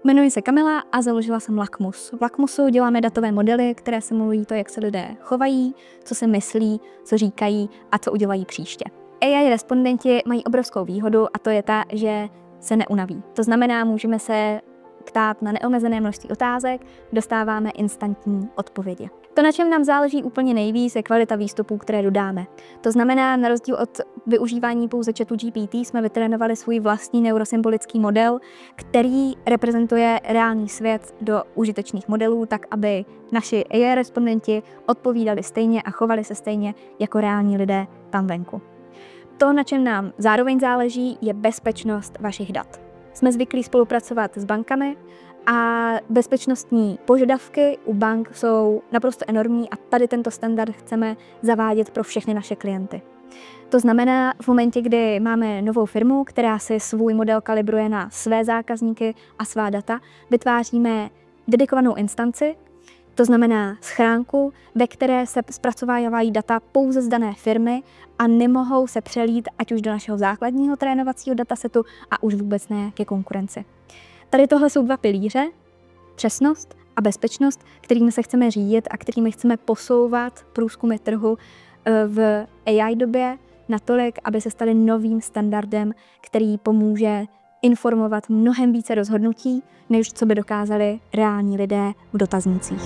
Jmenuji se Kamila a založila jsem Lakmus. V Lakmusu děláme datové modely, které simulují to, jak se lidé chovají, co si myslí, co říkají a co udělají příště. AI respondenti mají obrovskou výhodu a to je ta, že se neunaví. To znamená, můžeme se ptát na neomezené množství otázek, dostáváme instantní odpovědi. To, na čem nám záleží úplně nejvíc, je kvalita výstupů, které dodáme. To znamená, na rozdíl od využívání pouze ChatGPT jsme vytrénovali svůj vlastní neurosymbolický model, který reprezentuje reálný svět do užitečných modelů, tak aby naši AI respondenti odpovídali stejně a chovali se stejně jako reální lidé tam venku. To, na čem nám zároveň záleží, je bezpečnost vašich dat. Jsme zvyklí spolupracovat s bankami a bezpečnostní požadavky u bank jsou naprosto enormní a tady tento standard chceme zavádět pro všechny naše klienty. To znamená, v momentě, kdy máme novou firmu, která si svůj model kalibruje na své zákazníky a svá data, vytváříme dedikovanou instanci, to znamená schránku, ve které se zpracovávají data pouze z dané firmy a nemohou se přelít ať už do našeho základního trénovacího datasetu a už vůbec ne ke konkurenci. Tady tohle jsou dva pilíře, přesnost a bezpečnost, kterými se chceme řídit a kterými chceme posouvat průzkumy trhu v AI době natolik, aby se staly novým standardem, který pomůže informovat mnohem více rozhodnutí, než co by dokázali reální lidé v dotaznících.